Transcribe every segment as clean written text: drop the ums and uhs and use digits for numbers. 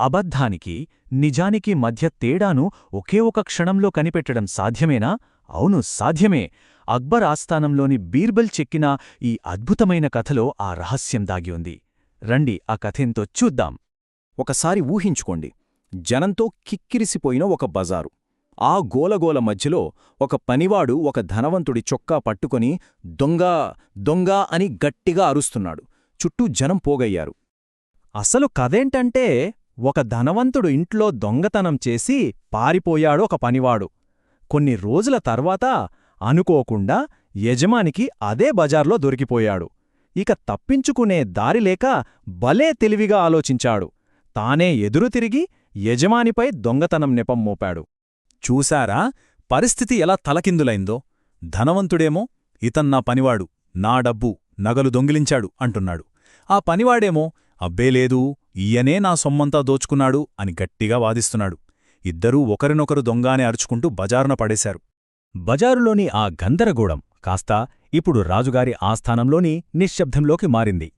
అబద్ధానికి నిజానికి మధ్య తేడాను ఒకే ఒక క్షణంలో కనిపెట్టడం సాధ్యమేనా? అవును, సాధ్యమే. అక్బర్ ఆస్థానంలోని బీర్బల్ చెక్కిన ఈ అద్భుతమైన కథలో ఆ రహస్యం దాగి ఉంది. రండి ఆ కథేంతో చూద్దాం. ఒకసారి ఊహించుకోండి, జనంతో కిక్కిరిసిపోయిన ఒక బజారు. ఆ గోలగోల మధ్యలో ఒక పనివాడు ఒక ధనవంతుడి చొక్కా పట్టుకొని దొంగా దొంగా అని గట్టిగా అరుస్తున్నాడు. చుట్టూ జనం పోగయ్యారు. అసలు కథేంటంటే, ఒక ధనవంతుడు ఇంట్లో దొంగతనం చేసి పారిపోయాడు ఒక పనివాడు. కొన్ని రోజుల తర్వాత అనుకోకుండా యజమానికి అదే బజార్లో దొరికిపోయాడు. ఇక తప్పించుకునే దారిలేక భలే తెలివిగా ఆలోచించాడు. తానే ఎదురు తిరిగి యజమానిపై దొంగతనం నెపం మోపాడు. చూశారా పరిస్థితి ఎలా తలకిందులైందో? ధనవంతుడేమో ఇతన్నా పనివాడు, నా డబ్బు నగలు దొంగిలించాడు అంటున్నాడు. ఆ పనివాడేమో అబ్బేలేదు, ఈయనే నా సొమ్మంతా దోచుకున్నాడు అని గట్టిగా వాదిస్తున్నాడు. ఇద్దరూ ఒకరినొకరు దొంగానే అరుచుకుంటూ బజారున పడేశారు. బజారులోని ఆ గందరగోళం కాస్త ఇప్పుడు రాజుగారి ఆస్థానంలోని నిశ్శబ్దంలోకి మారింది.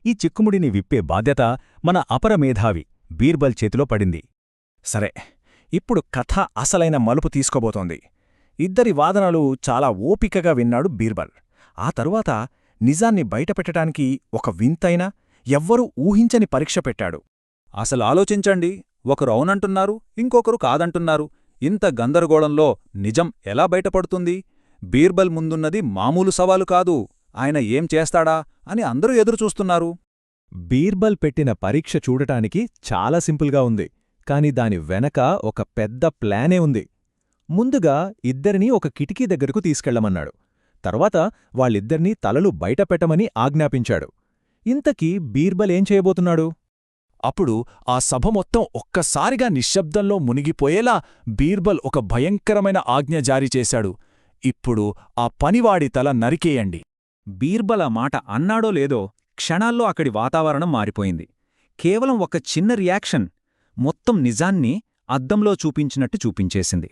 ఈ చిక్కుముడిని విప్పే బాధ్యత మన అపరమేధావి బీర్బల్ చేతిలో పడింది. సరే, ఇప్పుడు కథ అసలైన మలుపు తీసుకోబోతోంది. ఇద్దరి వాదనలు చాలా ఓపికగా విన్నాడు బీర్బల్. ఆ తరువాత నిజాన్ని బయటపెట్టడానికి ఒక వింతైన, ఎవ్వరూ ఊహించని పరీక్ష పెట్టాడు. అసలు ఆలోచించండి, ఒకరు అవునంటున్నారు, ఇంకొకరు కాదంటున్నారు. ఇంత గందరగోళంలో నిజం ఎలా బయటపడుతుంది? బీర్బల్ ముందున్నది మామూలు సవాలు కాదు. ఆయన ఏం చేస్తాడా అని అందరూ ఎదురుచూస్తున్నారు. బీర్బల్ పెట్టిన పరీక్ష చూడటానికి చాలా సింపుల్గా ఉంది, కాని దాని వెనక ఒక పెద్ద ప్లానే ఉంది. ముందుగా ఇద్దరినీ ఒక కిటికీ దగ్గరకు తీసుకెళ్లమన్నాడు. తర్వాత వాళ్ళిద్దరినీ తలలు బయటపెట్టమని ఆజ్ఞాపించాడు. ఇంతకీ బీర్బల్ ఏం చేయబోతున్నాడు? అప్పుడు ఆ సభ మొత్తం ఒక్కసారిగా నిశ్శబ్దంలో మునిగిపోయేలా బీర్బల్ ఒక భయంకరమైన ఆజ్ఞ జారీ చేశాడు. ఇప్పుడు ఆ పనివాడి తల నరికేయండి. బీర్బల్ ఆ మాట అన్నాడో లేదో క్షణాల్లో అక్కడి వాతావరణం మారిపోయింది. కేవలం ఒక చిన్న రియాక్షన్ మొత్తం నిజాన్ని అద్దంలో చూపించినట్టు చూపించేసింది.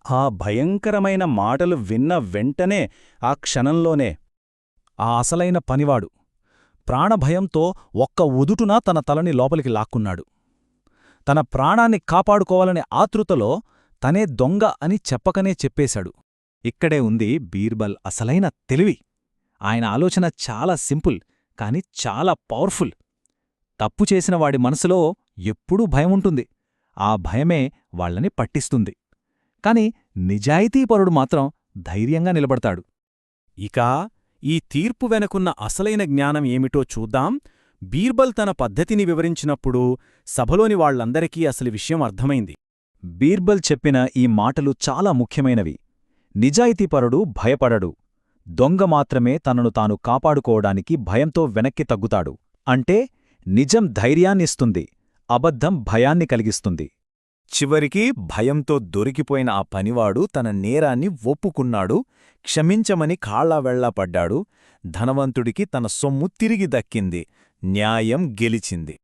ఆ భయంకరమైన మాటలు విన్న వెంటనే, ఆ క్షణంలోనే ఆ అసలైన పనివాడు ప్రాణభయంతో ఒక్క ఉదుటున తన తలని లోపలికి లాక్కున్నాడు. తన ప్రాణాన్ని కాపాడుకోవాలనే ఆతృతలో తనే దొంగ అని చెప్పకనే చెప్పేశాడు. ఇక్కడే ఉంది బీర్బల్ అసలైన తెలివి. ఆయన ఆలోచన చాలా సింపుల్, కాని చాలా పవర్ఫుల్. తప్పు చేసిన వాడి మనసులో ఎప్పుడూ భయముంటుంది. ఆ భయమే వాళ్లని పట్టిస్తుంది. కాని నిజాయితీపరుడు మాత్రం ధైర్యంగా నిలబడతాడు. ఇక ఈ తీర్పు వెనకున్న అసలైన జ్ఞానం ఏమిటో చూద్దాం. బీర్బల్ తన పద్ధతిని వివరించినప్పుడు సభలోని వాళ్లందరికీ అసలు విషయం అర్థమైంది. బీర్బల్ చెప్పిన ఈ మాటలు చాలా ముఖ్యమైనవి. నిజాయితీపరుడు భయపడడు. దొంగ మాత్రమే తనను తాను కాపాడుకోవడానికి భయంతో వెనక్కి తగ్గుతాడు. అంటే నిజం ధైర్యాన్నిస్తుంది, అబద్ధం భయాన్ని కలిగిస్తుంది. చివరికి భయంతో దొరికిపోయిన ఆ పనివాడు తన నేరాన్ని ఒప్పుకున్నాడు. క్షమించమని కాళ్లావెళ్లా పడ్డాడు. ధనవంతుడికి తన సొమ్ము తిరిగి దక్కింది. న్యాయం గెలిచింది.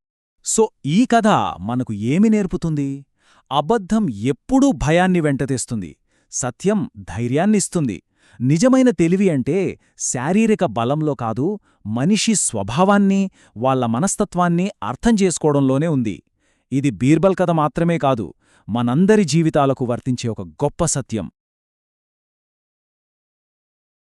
సో ఈ కథ మనకు ఏమి నేర్పుతుంది? అబద్ధం ఎప్పుడూ భయాన్ని వెంటతెస్తుంది, సత్యం ధైర్యాన్నిస్తుంది. నిజమైన తెలివి అంటే శారీరక బలంలో కాదు, మనిషి స్వభావాన్ని, వాళ్ల మనస్తత్వాన్ని అర్థం చేసుకోవడంలోనే ఉంది. ఇది బీర్బల్ కథ మాత్రమే కాదు, మనందరి జీవితాలకు వర్తించే ఒక గొప్ప సత్యం.